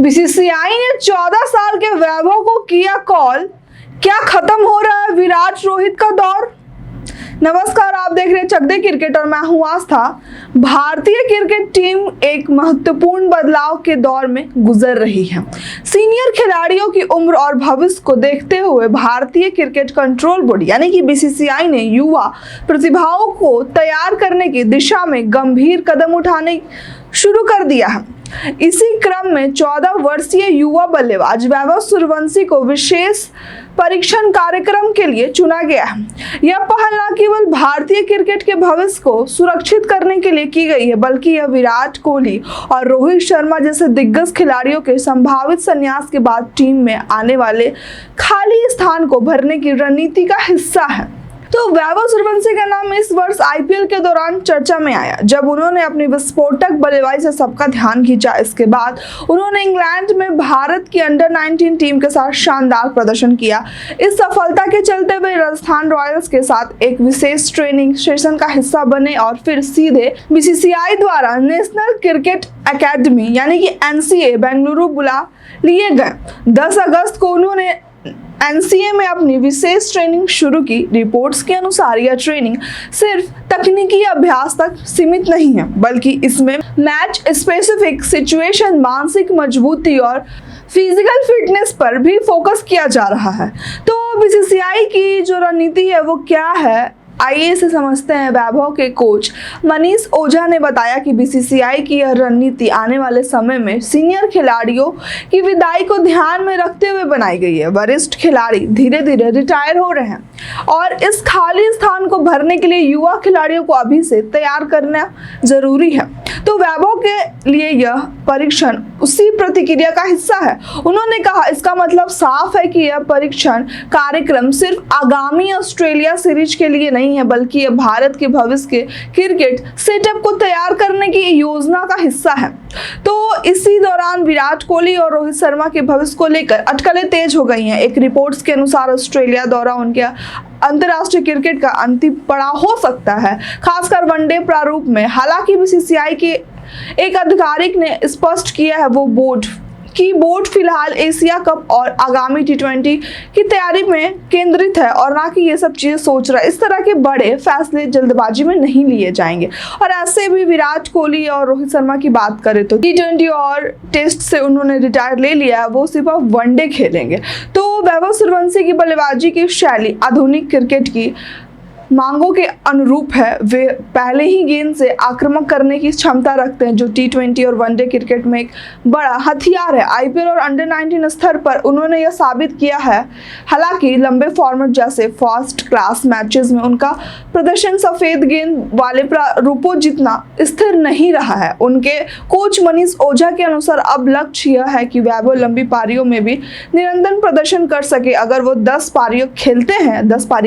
BCCI ने 14 साल के वैभव को किया कॉल, क्या खत्म हो रहा है विराट रोहित का दौर। नमस्कार, आप देख रहे हैं चक दे क्रिकेट और मैं हूं आस्था। भारतीय क्रिकेट टीम एक महत्वपूर्ण बदलाव के दौर में गुजर रही है। सीनियर खिलाड़ियों की उम्र और भविष्य को देखते हुए भारतीय क्रिकेट कंट्रोल बोर्ड यानी कि बीसीसीआई ने युवा प्रतिभाओं को तैयार करने की दिशा में गंभीर कदम उठाने शुरू कर दिया है। इसी क्रम में 14 वर्षीय युवा बल्लेबाज वैभव सूर्यवंशी को विशेष परीक्षण कार्यक्रम के लिए चुना गया है। यह पहल न केवल भारतीय क्रिकेट के भविष्य को सुरक्षित करने के लिए की गई है, बल्कि यह विराट कोहली और रोहित शर्मा जैसे दिग्गज खिलाड़ियों के संभावित संन्यास के बाद टीम में आने वाले खाली स्थान को भरने की रणनीति का हिस्सा है। तो वैभव सूर्यवंशी का नाम इस वर्ष आईपीएल के दौरान चर्चा में आया, जब उन्होंने अपनी विस्फोटक बल्लेबाजी से सबका ध्यान खींचा। इसके बाद उन्होंने इंग्लैंड में भारत की अंडर-19 टीम के साथ शानदार प्रदर्शन किया। इस सफलता के चलते वे राजस्थान रॉयल्स के साथ एक विशेष ट्रेनिंग सेशन का हिस्सा बने और फिर सीधे बीसीसीआई द्वारा नेशनल क्रिकेट एकेडमी यानी कि एनसीए बेंगलुरु बुला लिए गए। 10 अगस्त को उन्होंने एनसीए में अपनी विशेष ट्रेनिंग शुरू की। रिपोर्ट्स के अनुसार यह ट्रेनिंग सिर्फ तकनीकी अभ्यास तक सीमित नहीं है, बल्कि इसमें मैच स्पेसिफिक सिचुएशन, मानसिक मजबूती और फिजिकल फिटनेस पर भी फोकस किया जा रहा है। तो बीसीसीआई की जो रणनीति है वो क्या है, आइए इसे समझते हैं। वैभव के कोच मनीष ओझा ने बताया कि बीसीसीआई की यह रणनीति आने वाले समय में सीनियर खिलाड़ियों की विदाई को ध्यान में रखते हुए बनाई गई है। वरिष्ठ खिलाड़ी धीरे धीरे रिटायर हो रहे हैं और इस खाली स्थान को भरने के लिए युवा खिलाड़ियों को अभी से तैयार करना जरूरी है। तो वैभव के लिए यह परीक्षण उसी प्रतिक्रिया का हिस्सा है। उन्होंने कहा, इसका मतलब साफ है कि यह परीक्षण कार्यक्रम सिर्फ आगामी ऑस्ट्रेलिया सीरीज के लिए नहीं है, बल्कि यह भारत के भविष्य के क्रिकेट सेटअप को तैयार करने की योजना का हिस्सा है। तो इसी दौरान विराट कोहली और रोहित शर्मा के भविष्य को लेकर अटकलें तेज हो गई हैं। एक रिपोर्ट्स के अनुसार ऑस्ट्रेलिया दौरा उनके अंतर्राष्ट्रीय क्रिकेट का अंतिम पड़ाव हो सकता है, खासकर वनडे प्रारूप में। हालांकि बीसीसीआई के एक आधिकारिक ने स्पष्ट किया है बोर्ड फिलहाल एशिया कप और आगामी टी20 की तैयारी में केंद्रित है और ना कि ये सब चीजें सोच रहा है। इस तरह के बड़े फैसले जल्दबाजी में नहीं लिए जाएंगे। और ऐसे भी विराट कोहली और रोहित शर्मा की बात करें तो टी20 और टेस्ट से उन्होंने रिटायर ले लिया है, वो सिर्फ वनडे खेलेंगे। तो वैभव सूर्यवंशी की बल्लेबाजी की शैली आधुनिक क्रिकेट की मांगों के अनुरूप है। वे पहले ही गेंद से आक्रामक करने की क्षमता रखते हैं, जो टी20 और वनडे क्रिकेट में एक बड़ा हथियार है। आईपीएल और अंडर-19 स्तर पर उन्होंने यह साबित किया है। हालांकि लंबे फॉर्मेट जैसे फर्स्ट क्लास मैचेस में उनका प्रदर्शन सफेद गेंद वाले प्रारूपों जितना स्थिर नहीं रहा है। उनके कोच मनीष ओझा के अनुसार अब लक्ष्य यह है कि वैभव लंबी पारियों में भी निरंतर प्रदर्शन कर सके। अगर वो 10 पारी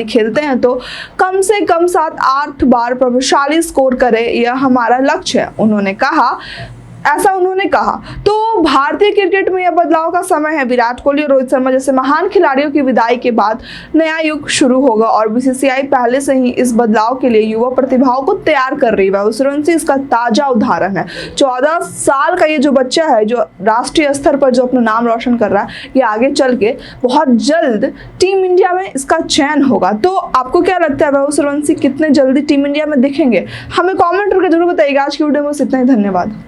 खेलते हैं तो कम से कम 7-8 बार प्रभावशाली स्कोर करे, यह हमारा लक्ष्य है, उन्होंने कहा। तो भारतीय क्रिकेट में यह बदलाव का समय है। विराट कोहली और रोहित शर्मा जैसे महान खिलाड़ियों की विदाई के बाद नया युग शुरू होगा और बीसीसीआई पहले से ही इस बदलाव के लिए युवा प्रतिभाओं को तैयार कर रही है। सूर्यवंशी इसका ताजा उदाहरण है। 14 साल का ये जो बच्चा है, जो राष्ट्रीय स्तर पर जो अपना नाम रोशन कर रहा है, ये आगे चल के बहुत जल्द टीम इंडिया में इसका चयन होगा। तो आपको क्या लगता है, वैभव सूर्यवंशी कितने जल्दी टीम इंडिया में दिखेंगे? हमें कॉमेंट करके जरूर बताइएगा। आज की वीडियो में बस इतना ही। धन्यवाद।